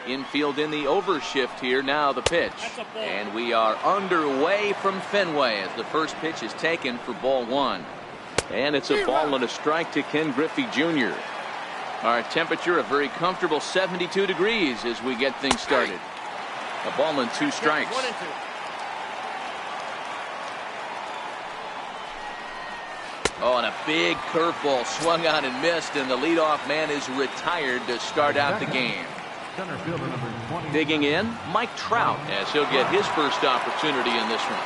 Infield in the overshift here. Now the pitch. And we are underway from Fenway as the first pitch is taken for ball one. And it's a ball and a strike to Ken Griffey Jr. Our temperature a very comfortable 72 degrees as we get things started. A ball and 2 strikes. Oh, and a big curveball swung on and missed, and the leadoff man is retired to start out the game. Digging in, Mike Trout, as he'll get his first opportunity in this one.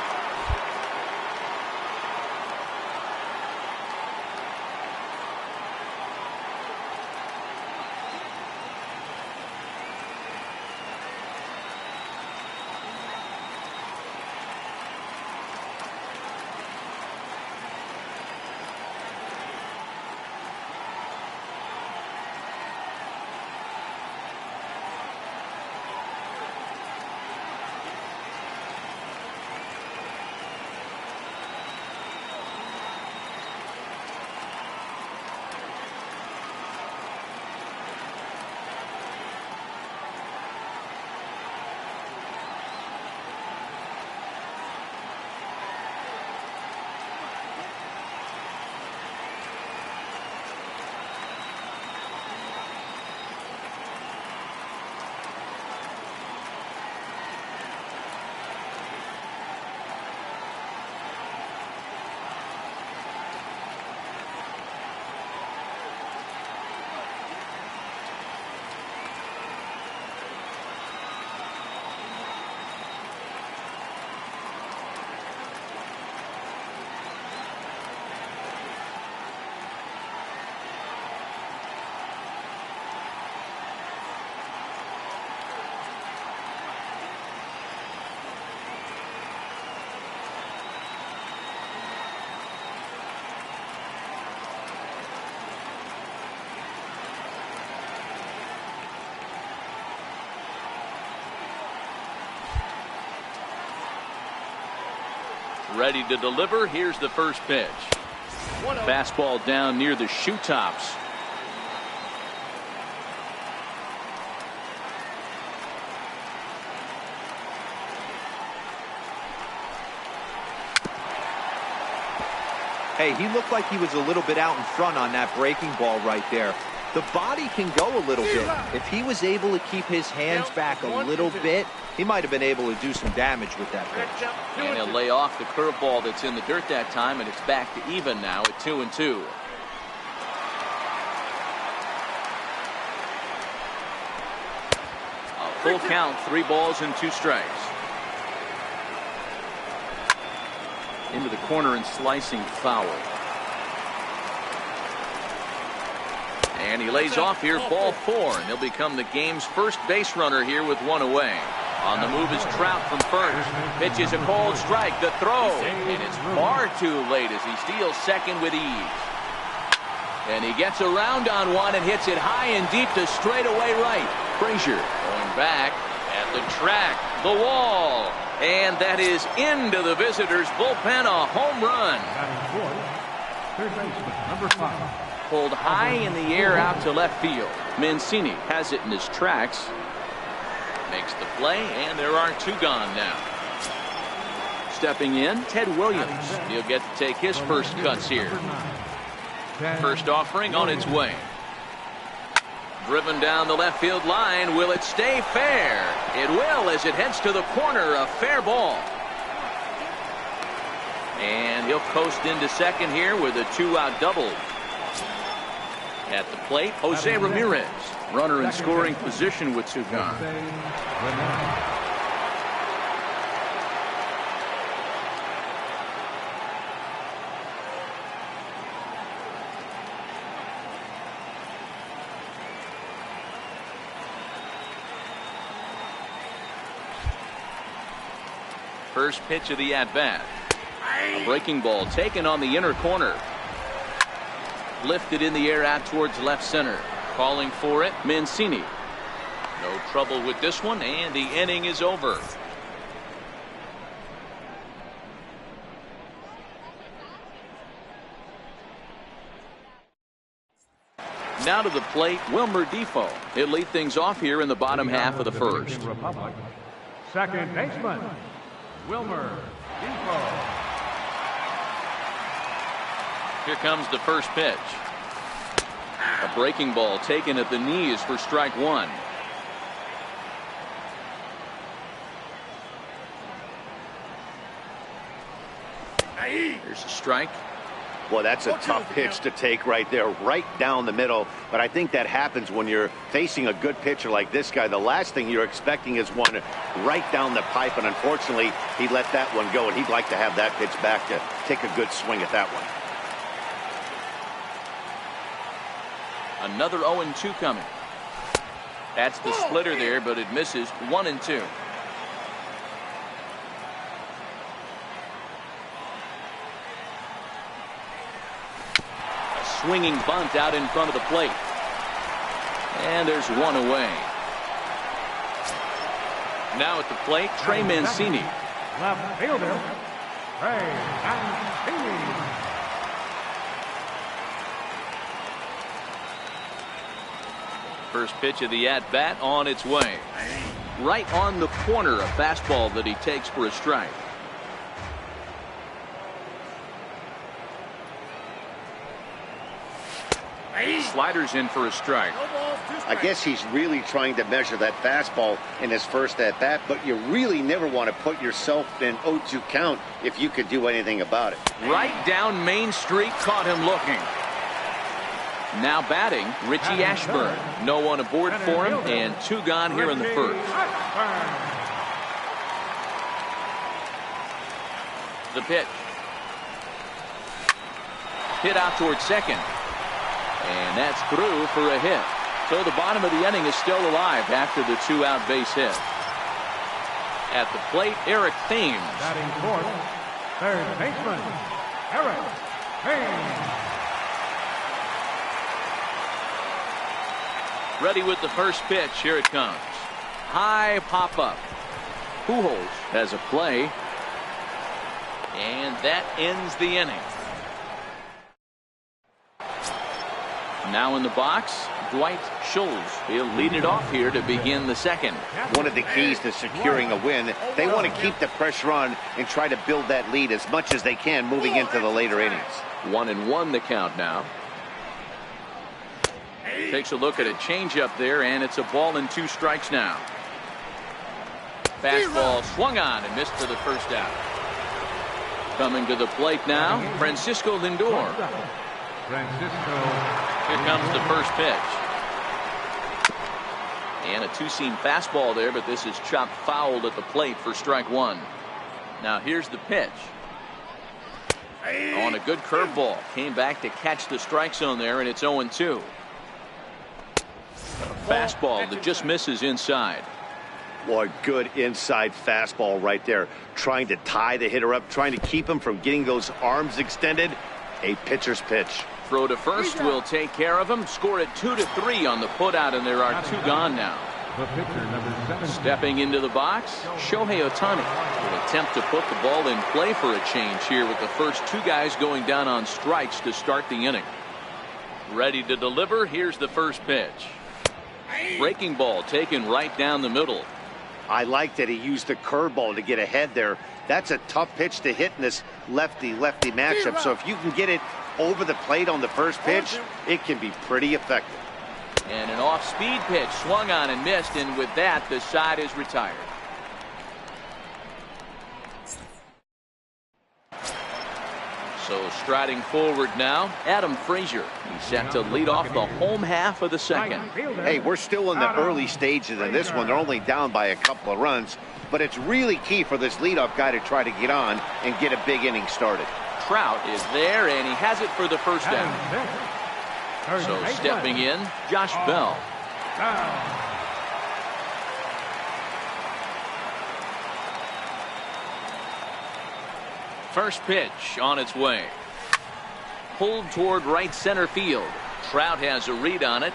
Ready to deliver. Here's the first pitch. Fastball down near the shoe tops. Hey, he looked like he was a little bit out in front on that breaking ball right there. The body can go a little bit. If he was able to keep his hands back a little bit, he might have been able to do some damage with that pitch. And he'll lay off the curveball that's in the dirt that time, and it's back to even now at 2-2. A full count, 3 balls and 2 strikes. Into the corner and slicing foul. And he lays off here, ball 4, and he'll become the game's first base runner here with 1 away. On the move is Trout from first. Pitches a cold strike, the throw, and it's far too late as he steals second with ease. And he gets around on one and hits it high and deep to straightaway right. Frazier going back at the track, the wall, and that is into the visitors' bullpen, a home run. Third baseman, number 5. Pulled high in the air out to left field. Mancini has it in his tracks. Makes the play, and there are 2 gone now. Stepping in, Ted Williams. He'll get to take his first cuts here. First offering on its way. Driven down the left field line. Will it stay fair? It will as it heads to the corner. A fair ball. And he'll coast into second here with a 2-out double. At the plate, Jose Ramirez. Runner in scoring position with 2 gone. First pitch of the at-bat. A breaking ball taken on the inner corner. Lifted in the air out towards left center. Calling for it, Mancini. No trouble with this one, and the inning is over. Now to the plate, Wilmer Defoe. He'll lead things off here in the bottom half of the first. Republic, second baseman, Wilmer Defoe. Here comes the first pitch. A breaking ball taken at the knees for strike one. Here's a strike. Well, that's a tough pitch to take right there, right down the middle. But I think that happens when you're facing a good pitcher like this guy. The last thing you're expecting is one right down the pipe, and unfortunately, he let that one go, and he'd like to have that pitch back to take a good swing at that one. Another 0-2 coming. That's the splitter there, but it misses. 1-2. Swinging bunt out in front of the plate. And there's one away. Now at the plate, Trey Mancini. Left fielder, Trey Mancini. First pitch of the at-bat on its way. Right on the corner, a fastball that he takes for a strike. Sliders in for a strike. I guess he's really trying to measure that fastball in his first at-bat, but you really never want to put yourself in 0-2 count if you could do anything about it. Right down Main Street, caught him looking. Now batting, Richie Ashburn. No one aboard for him, and two gone here in the first. The pitch. Hit out towards second. And that's through for a hit. So the bottom of the inning is still alive after the two-out base hit. At the plate, Eric Thames. Batting fourth, third baseman, Eric Thames. Ready with the first pitch. Here it comes. High pop-up. Pujols has a play. And that ends the inning. Now in the box, Dwight Schultz. He'll lead it off here to begin the second. One of the keys to securing a win, they want to keep the pressure on and try to build that lead as much as they can moving into the later innings. 1-1 the count now. Takes a look at a changeup there, and it's a ball and 2 strikes now. Fastball swung on and missed for the first out. Coming to the plate now, Francisco Lindor. Here comes the first pitch. And a two-seam fastball there, but this is chopped fouled at the plate for strike one. Now here's the pitch. On a good curveball. Came back to catch the strike zone there, and it's 0-2. A fastball that just misses inside. Boy, good inside fastball right there. Trying to tie the hitter up, trying to keep him from getting those arms extended. A pitcher's pitch. Throw to first will take care of him. Score it 2-3 on the putout, and there are 2 gone now. The pitcher, number 7. Stepping into the box, Shohei Ohtani will attempt to put the ball in play for a change here with the first 2 guys going down on strikes to start the inning. Ready to deliver. Here's the first pitch. Breaking ball taken right down the middle. I like that he used the curveball to get ahead there. That's a tough pitch to hit in this lefty-lefty matchup. So if you can get it over the plate on the first pitch, it can be pretty effective. And an off-speed pitch swung on and missed, and with that, the side is retired. So striding forward now, Adam Frazier. He's set to lead off the home half of the second. Hey, we're still in the early stages of this one. They're only down by a couple of runs, but it's really key for this leadoff guy to try to get on and get a big inning started. Trout is there, and he has it for the first down. So stepping in, Josh Bell. First pitch on its way. Pulled toward right center field. Trout has a read on it,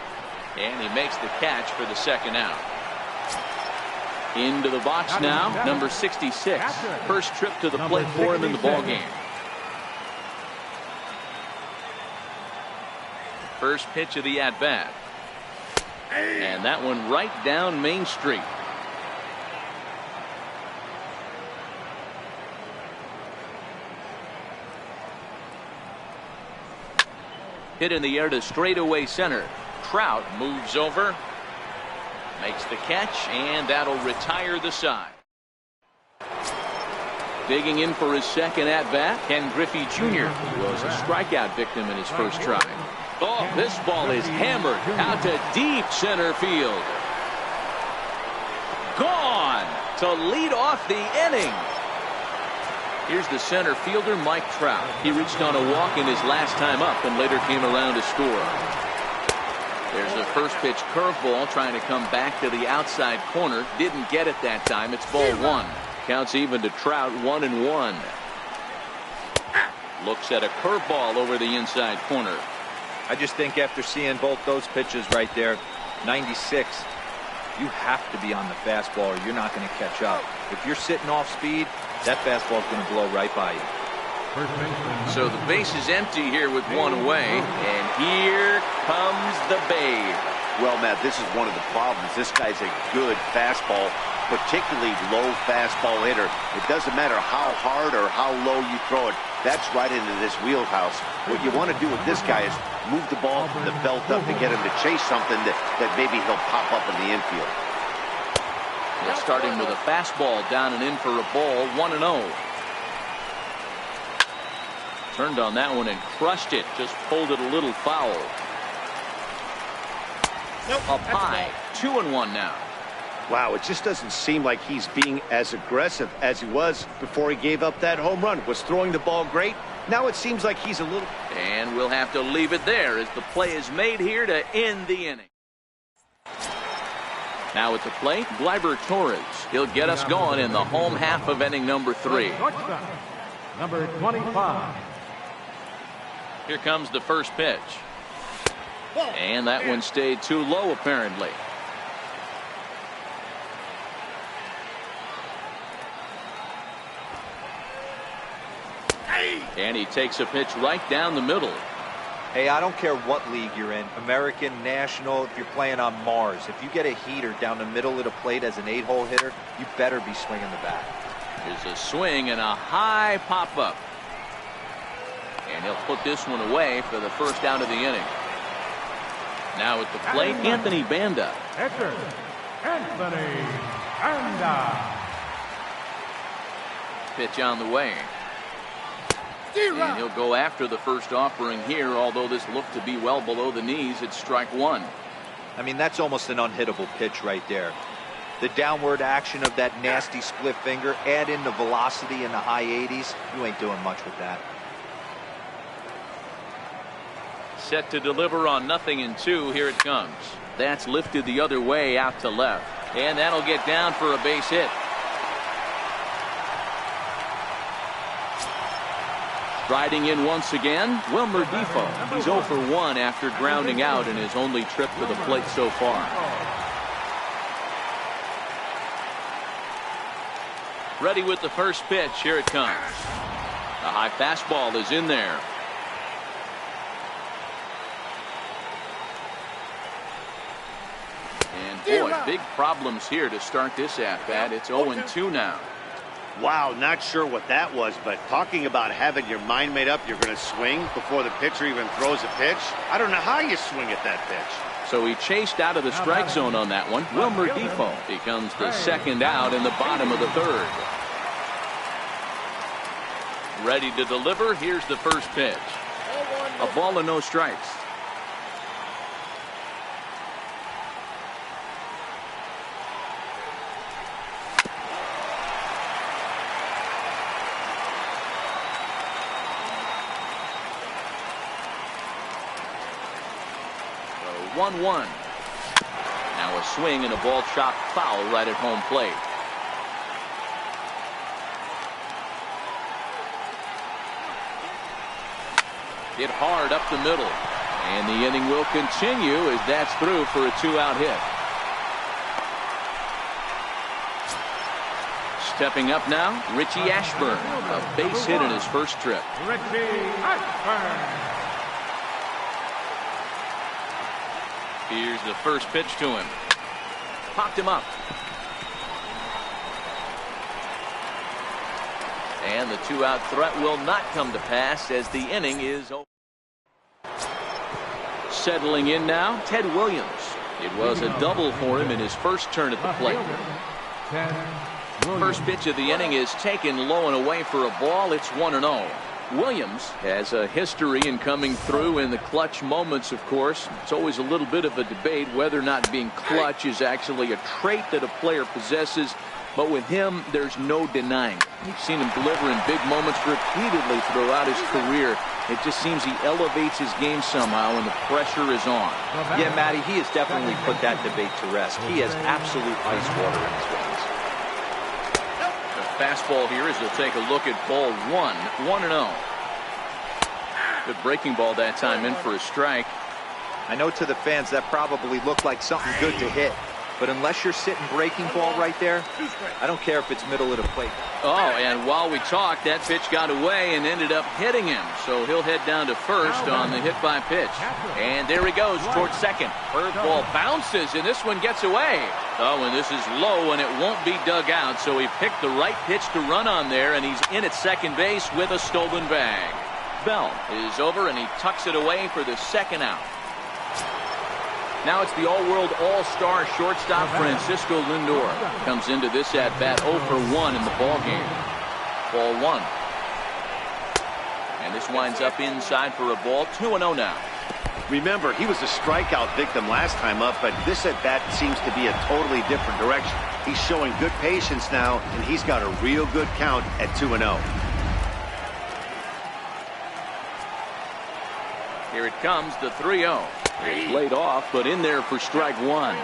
and he makes the catch for the second out. Into the box now, number 66. First trip to the plate for him in the ballgame. First pitch of the at-bat. And that one right down Main Street. Hit in the air to straightaway center. Trout moves over, makes the catch, and that'll retire the side. Digging in for his second at-bat, Ken Griffey Jr. He was a strikeout victim in his first try. Oh, this ball is hammered out to deep center field. Gone to lead off the inning. Here's the center fielder, Mike Trout. He reached on a walk in his last time up and later came around to score. There's the first pitch curveball trying to come back to the outside corner. Didn't get it that time. It's ball one. Counts even to Trout, 1-1. Looks at a curveball over the inside corner. I just think after seeing both those pitches right there, 96, you have to be on the fastball or you're not going to catch up. If you're sitting off speed, that fastball is going to blow right by you. So the base is empty here with one away, and here comes the babe. Well, Matt, this is one of the problems. This guy's a good fastball, particularly low fastball hitter. It doesn't matter how hard or how low you throw it. That's right into this wheelhouse. What you want to do with this guy is move the ball from the belt up to get him to chase something that maybe he'll pop up in the infield. They're starting with a fastball down and in for a ball, 1-0. Turned on that one and crushed it. Just pulled it a little foul. Up high, 2-1 now. Wow, it just doesn't seem like he's being as aggressive as he was before he gave up that home run. Was throwing the ball great. Now it seems like he's a little... And we'll have to leave it there as the play is made here to end the inning. Now at the plate, Gleyber Torres. He'll get us going in the home half of inning number 3. Number 25. Here comes the first pitch. And that one stayed too low, apparently. And he takes a pitch right down the middle. Hey, I don't care what league you're in, American, National, if you're playing on Mars. If you get a heater down the middle of the plate as an 8-hole hitter, you better be swinging the bat. There's a swing and a high pop-up. And he'll put this one away for the first out of the inning. Now at the plate, Anthony Banda. Pitcher, Anthony Banda. Pitch on the way. And he'll go after the first offering here, although this looked to be well below the knees. It's strike one. I mean, that's almost an unhittable pitch right there. The downward action of that nasty split finger, add in the velocity in the high 80s, you ain't doing much with that. Set to deliver on 0-2. Here it comes. That's lifted the other way out to left. And that'll get down for a base hit. Riding in once again, Wilmer Defoe. He's 0 for 1 after grounding out in his only trip to the plate so far. Ready with the first pitch. Here it comes. The high fastball is in there. And boy, big problems here to start this at-bat. It's 0-2 now. Wow, not sure what that was, but talking about having your mind made up, you're going to swing before the pitcher even throws a pitch. I don't know how you swing at that pitch. So he chased out of the strike zone on that one. Wilmer Defoe becomes the second out in the bottom of the third. Ready to deliver. Here's the first pitch. A ball and no strikes. So 1-1. Now a swing and a ball chopped foul right at home plate. Hit hard up the middle. And the inning will continue as that's through for a 2-out hit. Stepping up now, Richie Ashburn. A base hit in his first trip. Richie Ashburn. Here's the first pitch to him. Popped him up. And the 2-out threat will not come to pass as the inning is over. Settling in now, Ted Williams. It was a double for him in his first turn at the plate. First pitch of the inning is taken low and away for a ball. It's 1-0. Williams has a history in coming through in the clutch moments, of course. It's always a little bit of a debate whether or not being clutch is actually a trait that a player possesses. But with him, there's no denying. We've seen him deliver in big moments repeatedly throughout his career. It just seems he elevates his game somehow when the pressure is on. Yeah, Matty, he has definitely put that debate to rest. He has absolute ice water in his veins. The fastball here as he'll take a look at ball 1-0. Good breaking ball that time in for a strike. I know to the fans that probably looked like something good to hit. But unless you're sitting breaking ball right there, I don't care if it's middle of the plate. Oh, and while we talked, that pitch got away and ended up hitting him. So he'll head down to first on the hit by pitch. And there he goes towards second. Curveball bounces, and this one gets away. Oh, and this is low, and it won't be dug out. So he picked the right pitch to run on there, and he's in at second base with a stolen bag. Bell is over, and he tucks it away for the second out. Now it's the all-world all-star shortstop Francisco Lindor. Comes into this at-bat 0 for 1 in the ballgame. Ball 1. And this winds up inside for a ball. 2-0 now. Remember, he was a strikeout victim last time up, but this at-bat seems to be a totally different direction. He's showing good patience now, and he's got a real good count at 2-0. Here it comes, the 3-0. It's laid off, but in there for strike one.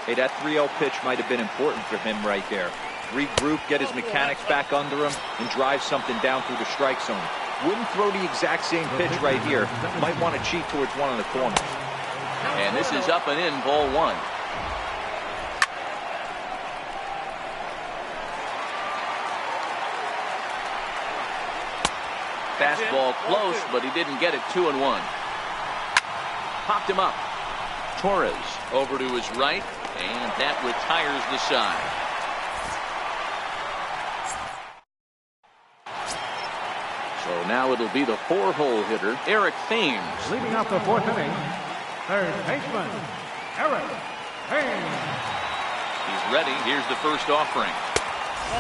Hey, that 3-0 pitch might have been important for him right there. Regroup, get his mechanics back under him, and drive something down through the strike zone. Wouldn't throw the exact same pitch right here. Might want to cheat towards one of the corners. And this is up and in, ball 1. Fastball close, but he didn't get it. 2-1. Popped him up. Torres over to his right, and that retires the side. So now it'll be the 4-hole hitter, Eric Thames. Leading off the fourth inning, third baseman, Eric Thames. He's ready. Here's the first offering.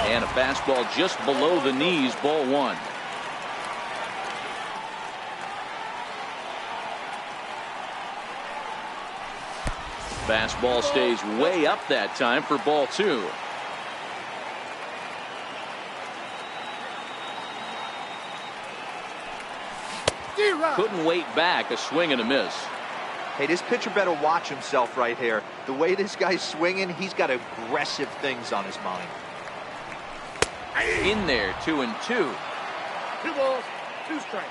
And a fastball just below the knees, ball 1. Fastball stays way up that time for ball 2. Couldn't wait back. A swing and a miss. Hey, this pitcher better watch himself right here. The way this guy's swinging, he's got aggressive things on his mind. In there, 2-2. 2 balls, 2 strikes.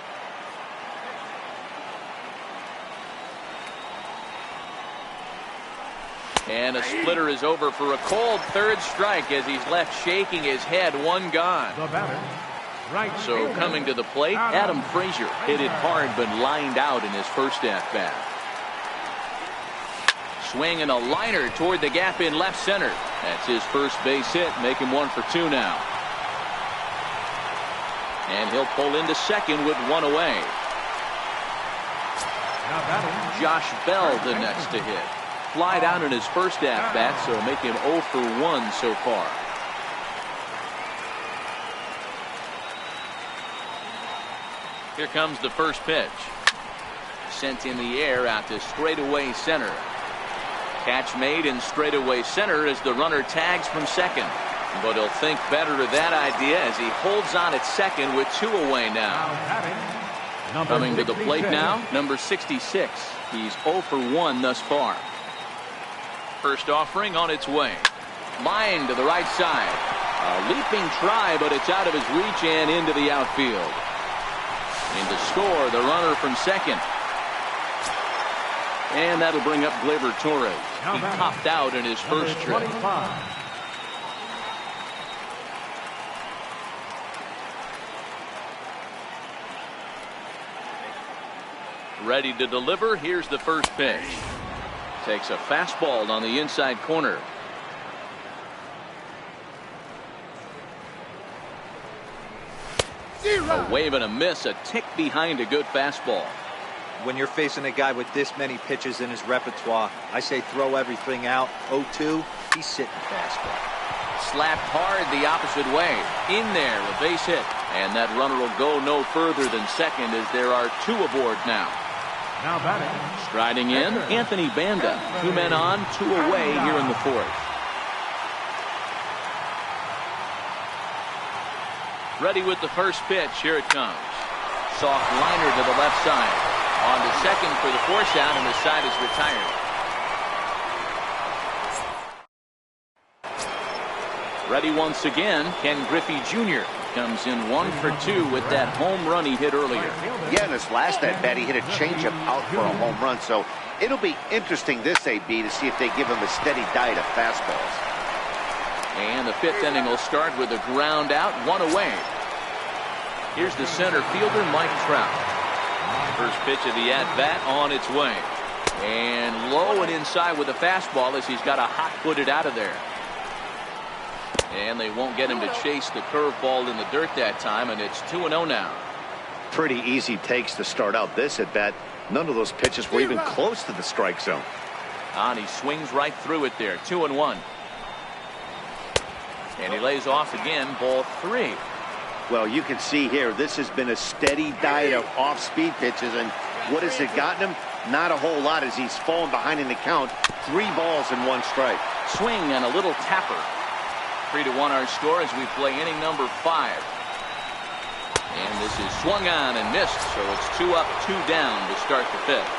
And a splitter is over for a cold third strike as he's left shaking his head. 1 gone. The batter, right So fielder, coming to the plate, Adam Frazier hit it hard but lined out in his first at-bat. Swing and a liner toward the gap in left center. That's his first base hit, make him 1 for 2 now. And he'll pull into second with 1 away. Now batting, Josh Bell the next to hit. Fly down in his first at-bat, so make him 0 for 1 so far. Here comes the first pitch. Sent in the air out to straightaway center. Catch made in straightaway center as the runner tags from second. But he'll think better of that idea as he holds on at second with 2 away now. batting, number Coming to the plate 66. now, number 66. He's 0 for 1 thus far. First offering on its way. Line to the right side. A leaping try, but it's out of his reach and into the outfield. And to score, the runner from second. And that'll bring up Gleyber Torres. He topped out in his Number first trip. 25. Ready to deliver. Here's the first pitch. Takes a fastball on the inside corner. A wave and a miss, a tick behind a good fastball. When you're facing a guy with this many pitches in his repertoire, I say throw everything out. 0-2, he's sitting fastball. Slapped hard the opposite way. In there, a base hit. And that runner will go no further than second as there are 2 aboard now. Now batting. Striding in, Anthony Banda. 2 men on, 2 away here in the 4th. Ready with the first pitch. Here it comes. Soft liner to the left side. On to second for the force out, and the side is retired. Ready once again, Ken Griffey Jr. comes in 1 for 2 with that home run he hit earlier. Yeah, in his last at bat, he hit a changeup out for a home run. So it'll be interesting this AB to see if they give him a steady diet of fastballs. And the 5th inning will start with a ground out, 1 away. Here's the center fielder, Mike Trout. First pitch of the at-bat on its way. And low and inside with a fastball as he's got a hot-footed out of there. And they won't get him to chase the curveball in the dirt that time, and it's 2-0 now. Pretty easy takes to start out this at-bat. None of those pitches were even close to the strike zone. And he swings right through it there, 2-1. And he lays off again, ball 3. Well, you can see here, this has been a steady diet of off-speed pitches, and what has it gotten him? Not a whole lot as he's fallen behind in the count. 3 balls and 1 strike. Swing and a little tapper. 3-1 our score as we play inning number 5. And this is swung on and missed, so it's 2 up, 2 down to start the 5th.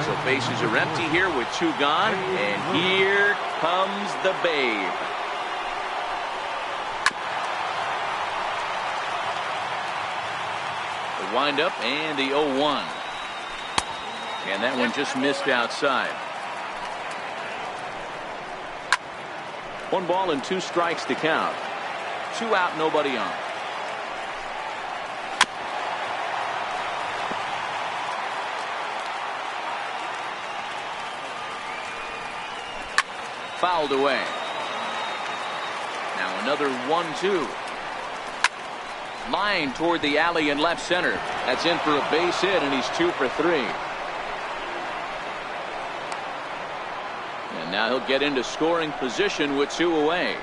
So bases are empty here with 2 gone, and here comes the Babe. The windup and the 0-1. And that one just missed outside. 1 ball and 2 strikes to count. 2 out, nobody on. Fouled away. Now another 1-2. Line toward the alley in left center. That's in for a base hit, and he's 2 for 3. And now he'll get into scoring position with 2 away.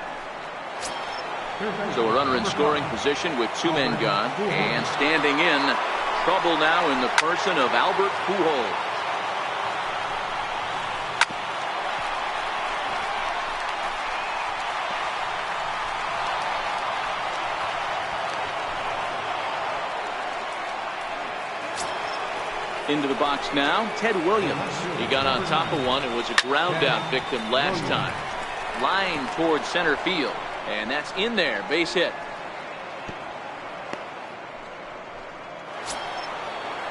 So a runner in scoring position with 2 men gone. And standing in, trouble now in the person of Albert Pujols. Into the box now, Ted Williams. He got on top of one and was a ground out victim last time. Line toward center field, and that's in there, base hit.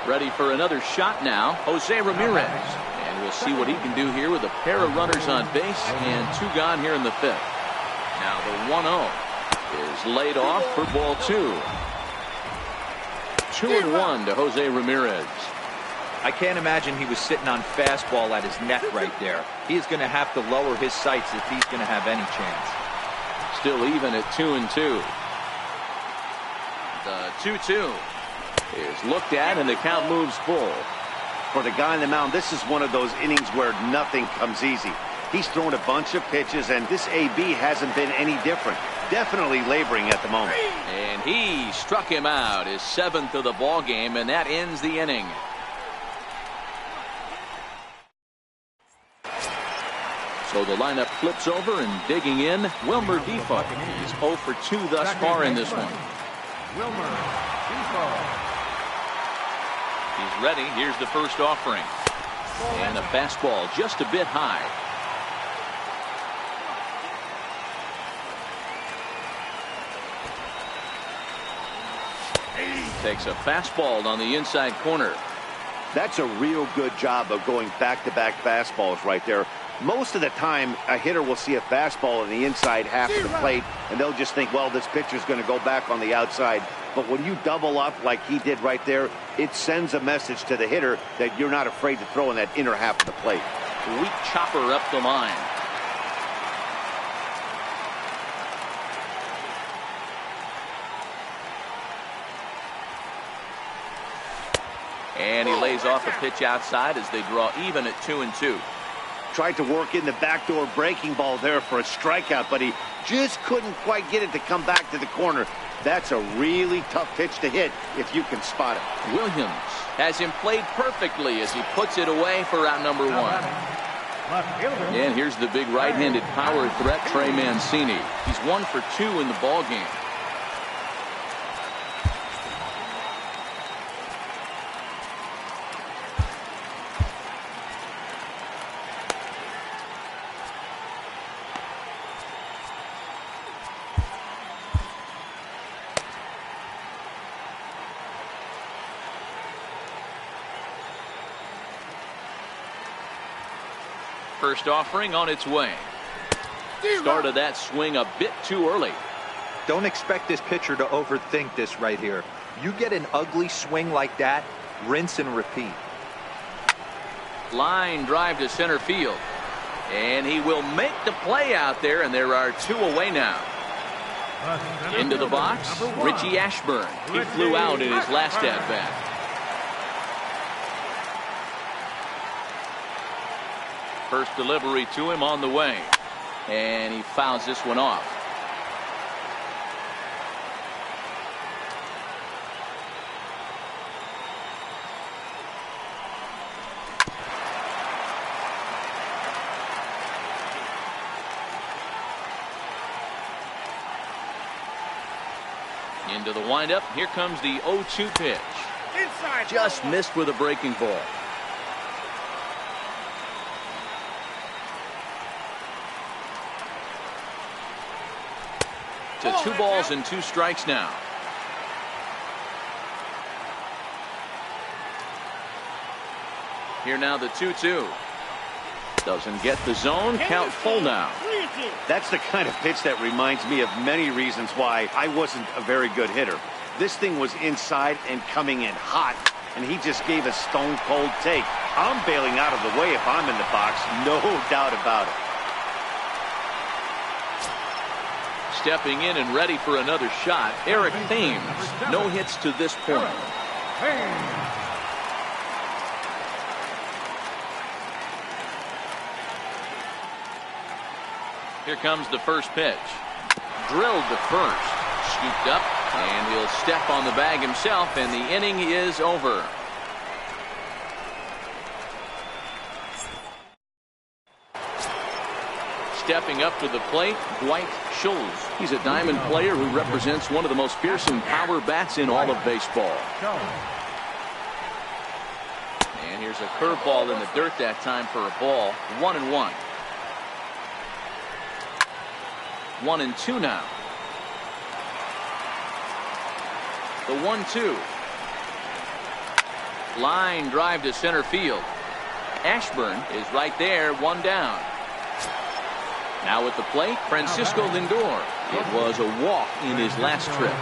Ready for another shot now, Jose Ramirez. And we'll see what he can do here with a pair of runners on base and 2 gone here in the 5th. Now the 1-0 is laid off for ball 2. 2-1 to Jose Ramirez. I can't imagine he was sitting on fastball at his neck right there. He is going to have to lower his sights if he's going to have any chance. Still even at 2-2. The 2-2 is looked at, and the count moves full. For the guy on the mound, this is one of those innings where nothing comes easy. He's thrown a bunch of pitches, and this AB hasn't been any different. Definitely laboring at the moment. And he struck him out, his 7th of the ball game, and that ends the inning. So the lineup flips over, and digging in, Wilmer Difo. He's 0 for 2 thus far in this one. Wilmer Difo. He's ready. Here's the first offering. And a fastball just a bit high. He takes a fastball on the inside corner. That's a real good job of going back-to-back fastballs right there. Most of the time, a hitter will see a fastball in the inside half of the plate, and they'll just think, well, this pitcher's going to go back on the outside. But when you double up like he did right there, it sends a message to the hitter that you're not afraid to throw in that inner half of the plate. Weak chopper up the line. And he lays off a pitch outside as they draw even at 2-2. Tried to work in the backdoor breaking ball there for a strikeout, but he just couldn't quite get it to come back to the corner. That's a really tough pitch to hit if you can spot it. Williams has him played perfectly as he puts it away for out number 1. And here's the big right-handed power threat, Trey Mancini. He's 1 for 2 in the ballgame. First offering on its way. Started that swing a bit too early. Don't expect this pitcher to overthink this right here. You get an ugly swing like that, rinse and repeat. Line drive to center field. And he will make the play out there, and there are 2 away now. Into the box, Richie Ashburn. He flew out in his last at-bat. First delivery to him on the way. And he fouls this one off. Into the windup. Here comes the 0-2 pitch. Inside. Just missed with a breaking ball. To 2 balls and 2 strikes now. Here now the 2-2. Doesn't get the zone. Count full now. That's the kind of pitch that reminds me of many reasons why I wasn't a very good hitter. This thing was inside and coming in hot, and he just gave a stone-cold take. I'm bailing out of the way if I'm in the box, no doubt about it. Stepping in and ready for another shot, Eric Thames. No hits to this point. Here comes the first pitch. Drilled to first. Scooped up, and he'll step on the bag himself, and the inning is over. Stepping up to the plate, Dwight Schultz. He's a diamond player who represents one of the most fearsome power bats in all of baseball. And here's a curveball in the dirt that time for a ball. 1-1. 1-2 now. The 1-2. Line drive to center field. Ashburn is right there, 1 down. Now at the plate, Francisco Lindor. It was a walk in his last trip.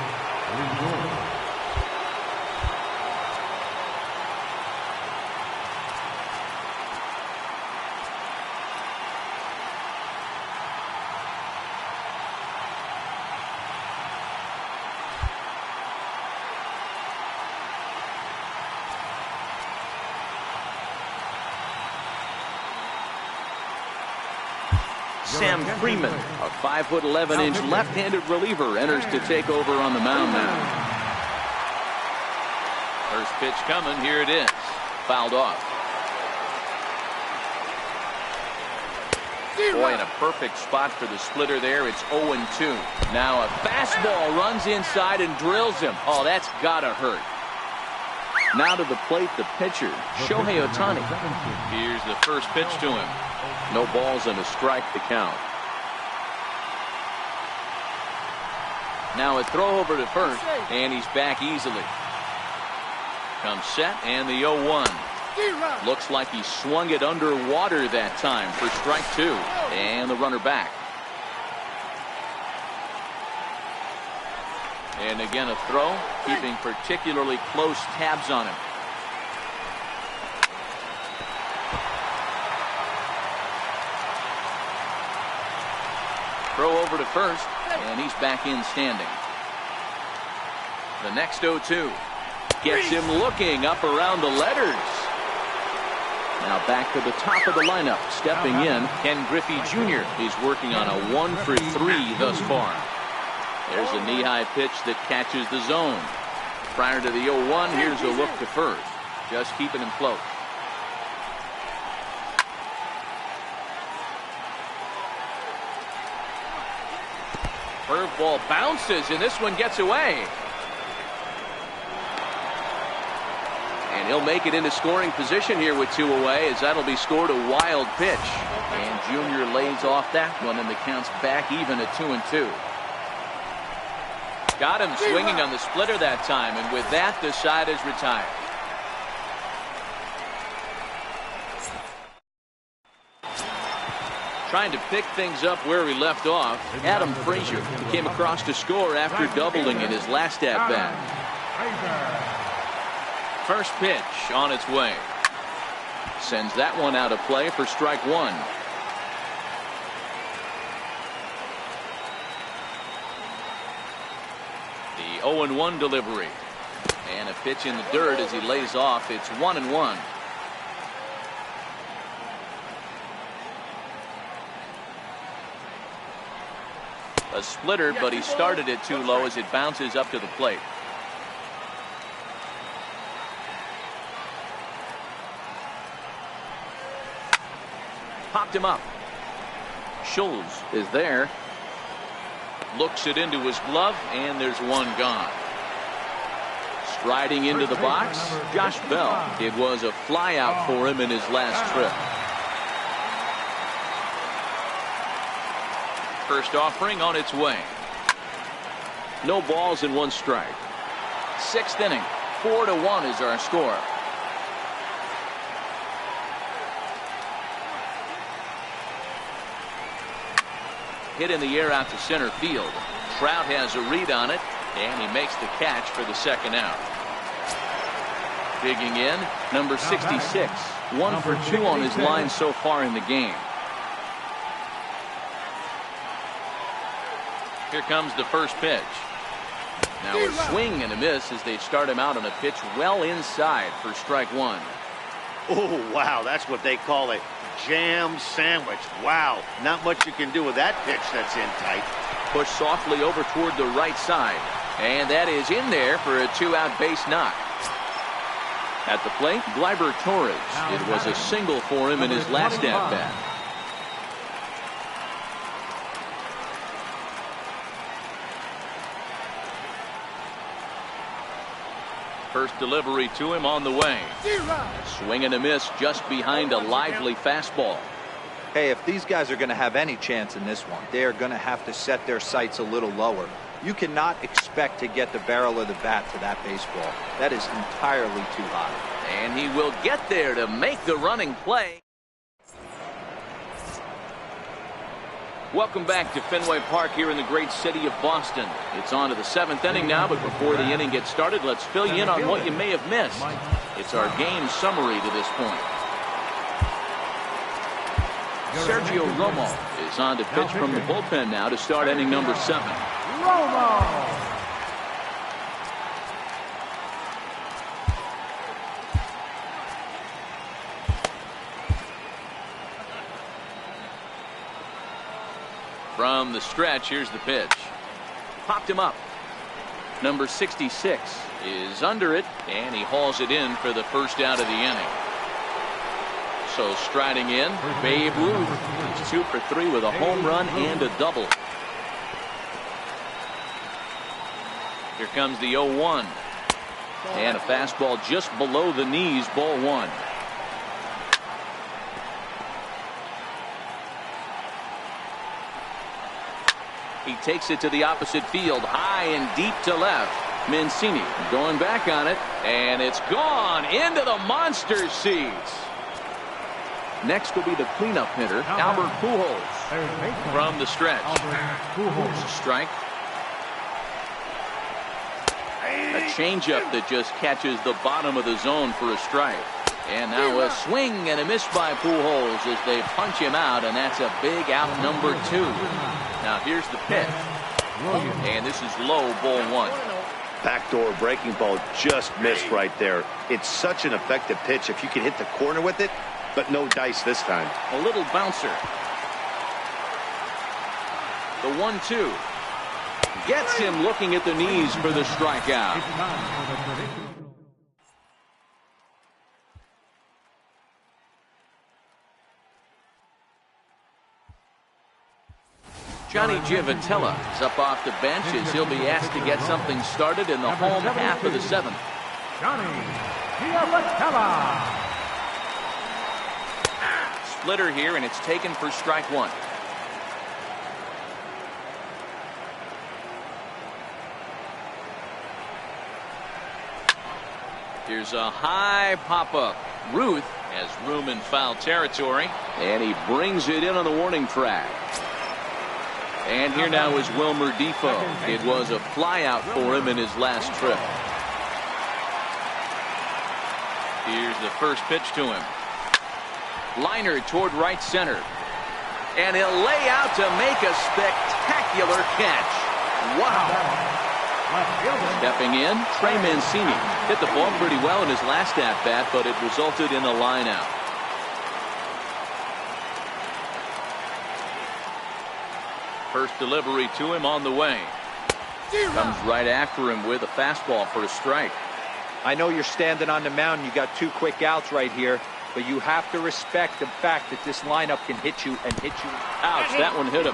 Sam Freeman, a 5'11" left-handed reliever, enters to take over on the mound now. First pitch coming. Here it is. Fouled off. Boy, in a perfect spot for the splitter there. It's 0-2. Now a fastball runs inside and drills him. Oh, that's gotta hurt. Now to the plate, the pitcher, Shohei Ohtani. Here's the first pitch to him. No balls and a strike to count. Now a throw over to first, and he's back easily. Comes set, and the 0-1. Looks like he swung it underwater that time for strike 2. And the runner back. And again a throw, keeping particularly close tabs on him. Throw over to first, and he's back in standing. The next 0-2 gets him looking up around the letters. Now back to the top of the lineup. Stepping in, Ken Griffey Jr. He's working on a 1-for-3 thus far. There's a knee-high pitch that catches the zone. Prior to the 0-1, here's a look to first. Just keeping him close. Curveball bounces, and this one gets away. And he'll make it into scoring position here with 2 away, as that'll be scored a wild pitch. And Junior lays off that one, and the count's back even at 2-2. Got him swinging on the splitter that time, and with that, the side is retired. Trying to pick things up where we left off, Adam Frazier came across to score after doubling in his last at-bat. First pitch on its way. Sends that one out of play for strike one. The 0-1 delivery. And a pitch in the dirt as he lays off. It's 1-1. A splitter, but he started it too low as it bounces up to the plate. Popped him up. Schultz is there. Looks it into his glove, and there's one gone. Striding into the box, Josh Bell. It was a flyout for him in his last trip. First offering on its way. No balls and 1 strike. 6th inning. 4-1 is our score. Hit in the air out to center field. Trout has a read on it, and he makes the catch for the second out. Digging in, number 66. 1 for 2 on his line so far in the game. Here comes the first pitch. Now a swing and a miss as they start him out on a pitch well inside for strike one. Oh, wow, that's what they call a jam sandwich. Wow, not much you can do with that pitch that's in tight. Pushed softly over toward the right side. And that is in there for a 2-out base knock. At the plate, Gleyber Torres. It was a single for him in his last at-bat. First delivery to him on the way. Swing and a miss just behind a lively fastball. Hey, if these guys are going to have any chance in this one, they are going to have to set their sights a little lower. You cannot expect to get the barrel of the bat to that baseball. That is entirely too high. And he will get there to make the running play. Welcome back to Fenway Park here in the great city of Boston. It's on to the 7th inning now, but before the inning gets started, let's fill you in on what you may have missed. It's our game summary to this point. Sergio Romo is on to pitch from the bullpen now to start inning number 7. Romo. From the stretch, here's the pitch. Popped him up. Number 66 is under it, and he hauls it in for the first out of the inning. So striding in, Babe Ruth. He's 2 for 3 with a home run and a double. Here comes the 0-1. And a fastball just below the knees, ball 1. He takes it to the opposite field, high and deep to left. Mancini going back on it, and it's gone into the monster seats. Next will be the cleanup hitter, Albert Pujols. From the stretch. A strike. A changeup that just catches the bottom of the zone for a strike. And now a swing and a miss by Pujols as they punch him out, and that's a big out number 2. Now here's the pitch. And this is low, ball 1. Backdoor breaking ball just missed right there. It's such an effective pitch if you can hit the corner with it, but no dice this time. A little bouncer. The 1-2. Gets him looking at the knees for the strikeout. Johnny Giavotella is up off the bench as he'll be asked to get something started in the home half of the 7th. Johnny Giavotella. Splitter here, and it's taken for strike 1. Here's a high pop-up. Ruth has room in foul territory, and he brings it in on the warning track. And here now is Wilmer Defoe. It was a flyout for him in his last trip. Here's the first pitch to him. Liner toward right center. And he'll lay out to make a spectacular catch. Wow. Stepping in, Trey Mancini hit the ball pretty well in his last at-bat, but it resulted in a line-out. First delivery to him on the way. Comes right after him with a fastball for a strike. I know you're standing on the mound. You got 2 quick outs right here, but you have to respect the fact that this lineup can hit you and hit you. Ouch, that one hit him.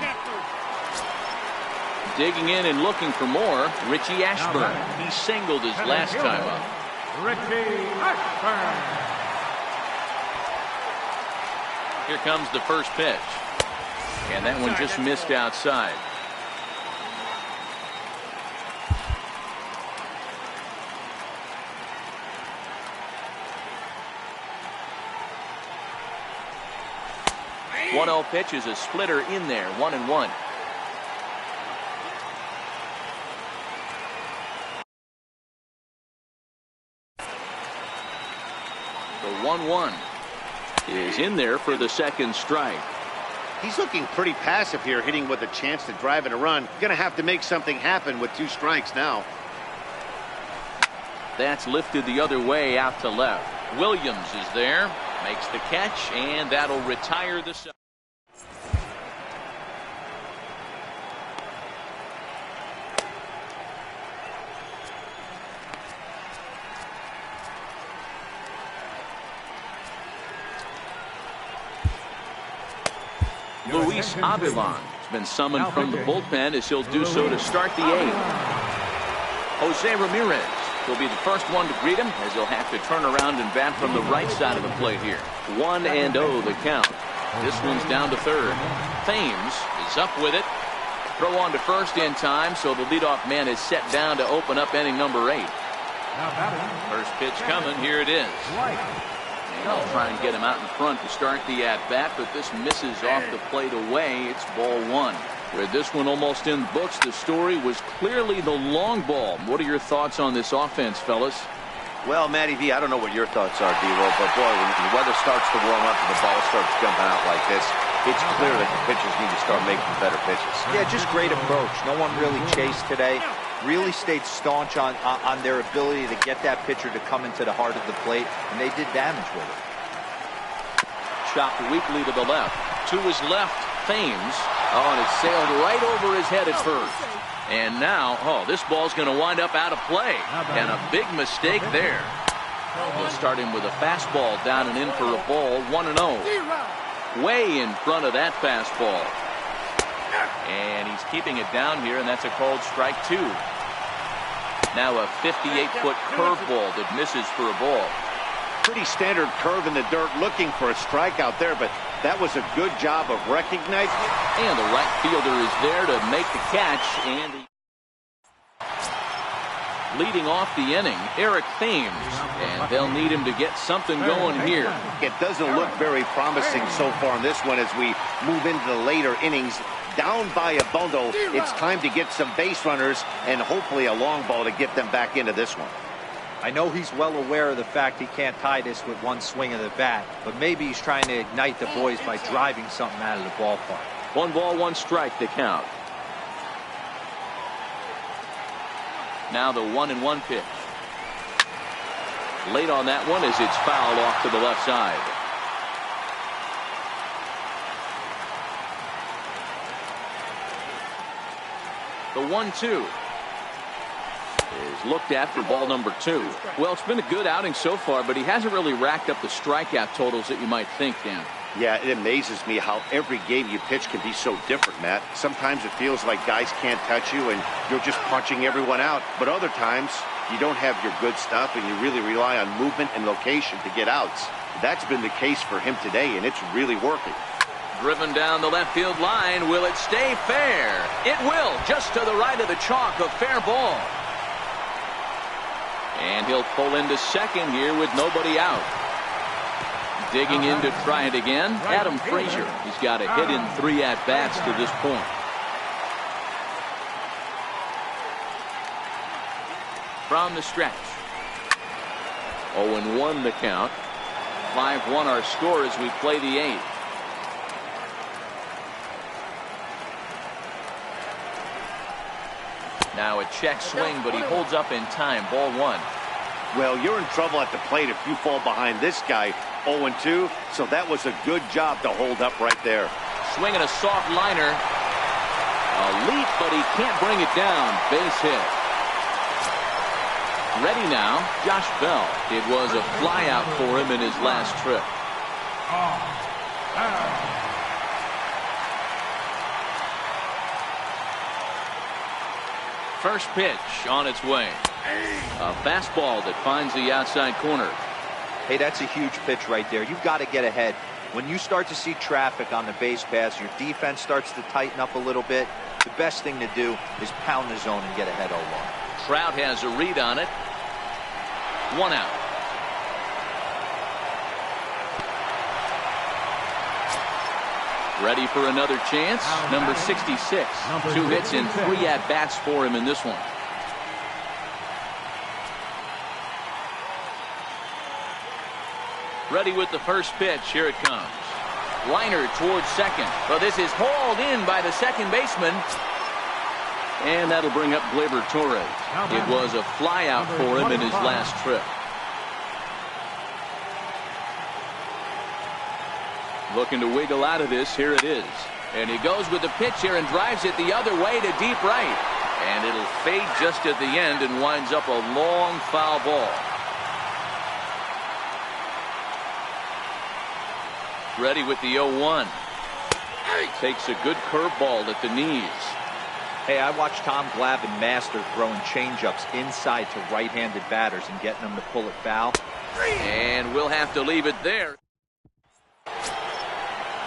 Digging in and looking for more, Richie Ashburn. He singled his last time up. Richie Ashburn. Here comes the first pitch. And that one just missed outside. The 1-0 pitch is a splitter in there, 1-1. The 1-1 is in there for the second strike. He's looking pretty passive here, hitting with a chance to drive in a run. Going to have to make something happen with 2 strikes now. That's lifted the other way out to left. Williams is there, makes the catch, and that'll retire the set. Luis Avilan has been summoned from the bullpen as he'll do so to start the 8th. Jose Ramirez will be the first one to greet him as he'll have to turn around and bat from the right side of the plate here. 1-0 the count. This one's down to third. Thames is up with it. Throw on to first in time, so the leadoff man is set down to open up inning number 8. First pitch coming. Here it is. And I'll try and get him out in front to start the at-bat, but this misses off the plate away. It's ball 1. With this one almost in books, the story was clearly the long ball. What are your thoughts on this offense, fellas? Well, Matty V, I don't know what your thoughts are, D-Roll, but boy, when the weather starts to warm up and the ball starts jumping out like this, it's clear that the pitchers need to start making better pitches. Yeah, just great approach. No one really chased today. Really stayed staunch on their ability to get that pitcher to come into the heart of the plate, and they did damage with it. Chopped weakly to the left. To his left, Thames. Oh, and it sailed right over his head at first. And now, this ball's going to wind up out of play. And a big mistake there. We'll start him with a fastball down and in for a ball, 1-0. Way in front of that fastball. And he's keeping it down here, and that's a called strike 2. Now a 58-foot curveball that misses for a ball. Pretty standard curve in the dirt, looking for a strikeout there, but that was a good job of recognizing it. And the right fielder is there to make the catch. And leading off the inning, Eric Thames. And they'll need him to get something going here. It doesn't look very promising so far in this one as we move into the later innings. Down by a bundle, it's time to get some base runners and hopefully a long ball to get them back into this one. I know he's well aware of the fact he can't tie this with one swing of the bat, but maybe he's trying to ignite the boys by driving something out of the ballpark. 1 ball, 1 strike to count. Now the 1-1 pitch. Late on that one as it's fouled off to the left side. The 1-2 is looked at for ball number 2. Well, it's been a good outing so far, but he hasn't really racked up the strikeout totals that you might think, Dan. Yeah, it amazes me how every game you pitch can be so different, Matt. Sometimes it feels like guys can't touch you and you're just punching everyone out. But other times you don't have your good stuff and you really rely on movement and location to get outs. That's been the case for him today, and it's really working. Driven down the left field line. Will it stay fair? It will, just to the right of the chalk, a fair ball. And he'll pull into second here with nobody out. Digging in to try it again, Adam Frazier. He's got a hit in 3 at-bats to this point. From the stretch. 0-1 the count. 5-1 our score as we play the 8th. Now a check swing, but he holds up in time. Ball 1. Well, you're in trouble at the plate if you fall behind this guy. 0-2, so that was a good job to hold up right there. Swinging a soft liner. A leap, but he can't bring it down. Base hit. Ready now, Josh Bell. It was a fly out for him in his last trip. First pitch on its way. A fastball that finds the outside corner. Hey, that's a huge pitch right there. You've got to get ahead. When you start to see traffic on the base paths, your defense starts to tighten up a little bit. The best thing to do is pound the zone and get ahead 0-1. Trout has a read on it. 1 out. Ready for another chance. Number 66. 2 hits and 3 at-bats for him in this one. Ready with the first pitch. Here it comes. Liner towards second. Well, this is hauled in by the second baseman. And that'll bring up Gleyber Torres. It was a fly out for him in his last trip. Looking to wiggle out of this. Here it is. And he goes with the pitch here and drives it the other way to deep right. And it'll fade just at the end and winds up a long foul ball. Ready with the 0-1. Takes a good curveball at the knees. Hey, I watched Tom Glavine master throwing changeups inside to right-handed batters and getting them to pull it foul. And we'll have to leave it there.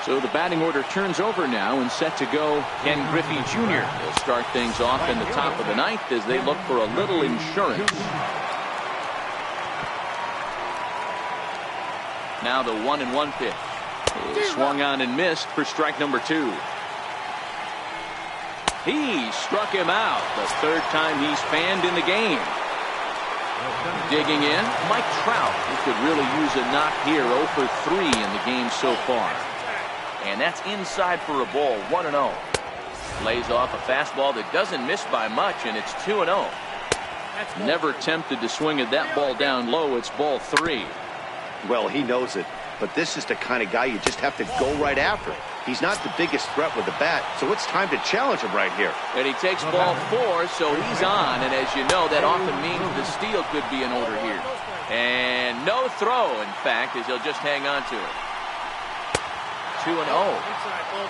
So the batting order turns over now and set to go Ken Griffey Jr. He'll start things off in the top of the 9th as they look for a little insurance. Now the 1-1 pitch. Swung on and missed for strike number 2. He struck him out the 3rd time he's fanned in the game. Digging in, Mike Trout. He could really use a knock here. 0 for 3 in the game so far. And that's inside for a ball. 1-0. Lays off a fastball that doesn't miss by much, and it's 2-0. Never tempted to swing at that ball down low. It's ball 3. Well, he knows it. But this is the kind of guy you just have to go right after. He's not the biggest threat with the bat, so it's time to challenge him right here. And he takes ball 4, so he's on. And as you know, that often means the steal could be in order here. And no throw, in fact, as he'll just hang on to it. 2-0.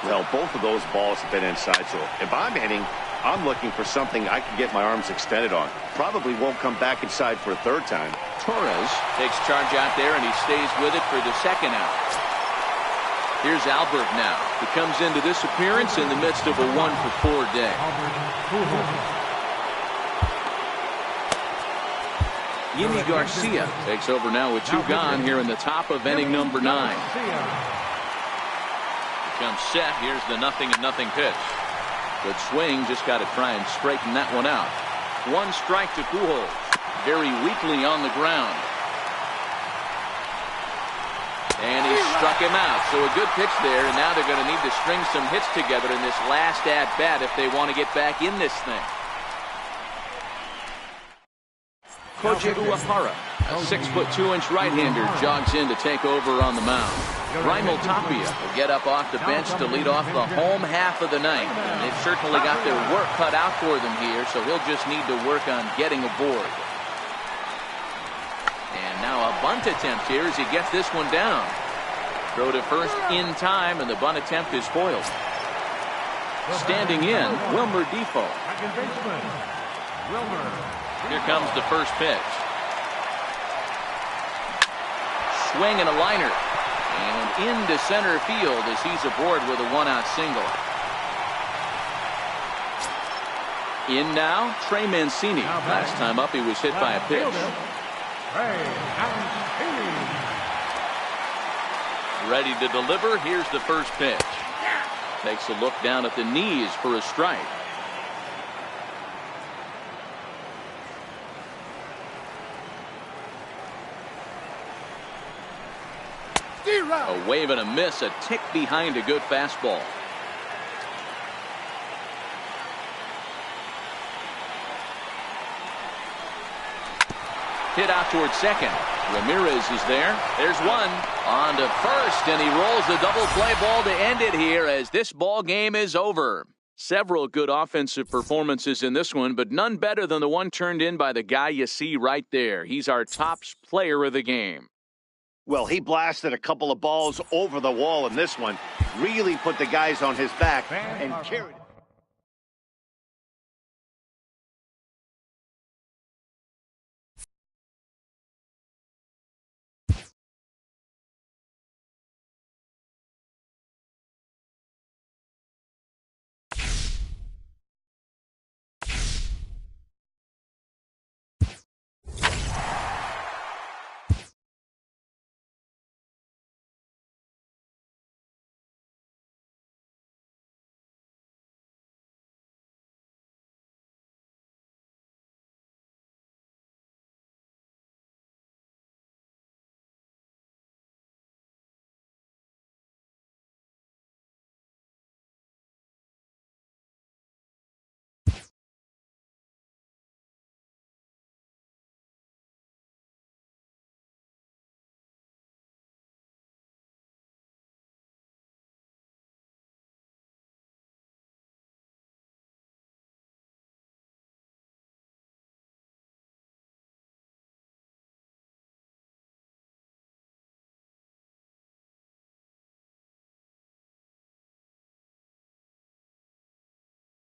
Well, both of those balls have been inside, so if I'm hitting, I'm looking for something I can get my arms extended on. Probably won't come back inside for a 3rd time. Torres takes charge out there, and he stays with it for the 2nd out. Here's Albert now. He comes into this appearance in the midst of a 1-for-4 day. Yimi Garcia takes over now with 2 gone here in the top of inning number 9. Comes set. Here's the 0-0 pitch. Good swing. Just got to try and straighten that one out. 1 strike to Pujols. very weakly on the ground. And he struck him out. So a good pitch there, and now they're going to need to string some hits together in this last at-bat if they want to get back in this thing. Koji Uehara, a 6'2" right-hander, jogs in to take over on the mound. Raimel Tapia will get up off the bench to lead off the home half of the ninth. And they've certainly got their work cut out for them here, so he'll just need to work on getting aboard. And now a bunt attempt here as he gets this one down. Throw to first in time, and the bunt attempt is foiled. Standing in, Wilmer Defoe. Second baseman, Wilmer. Here comes the first pitch. Swing and a liner. And into center field as he's aboard with a one-out single. In now, Trey Mancini. Last time up, he was hit by a pitch. Ready to deliver. Here's the first pitch. Takes a look down at the knees for a strike. A wave and a miss, a tick behind a good fastball. Hit out towards second. Ramirez is there. There's one. On to first, and he rolls the double play ball to end it here as this ball game is over. Several good offensive performances in this one, but none better than the one turned in by the guy you see right there. He's our top player of the game. Well, he blasted a couple of balls over the wall in this one. Really put the guys on his back and carried it.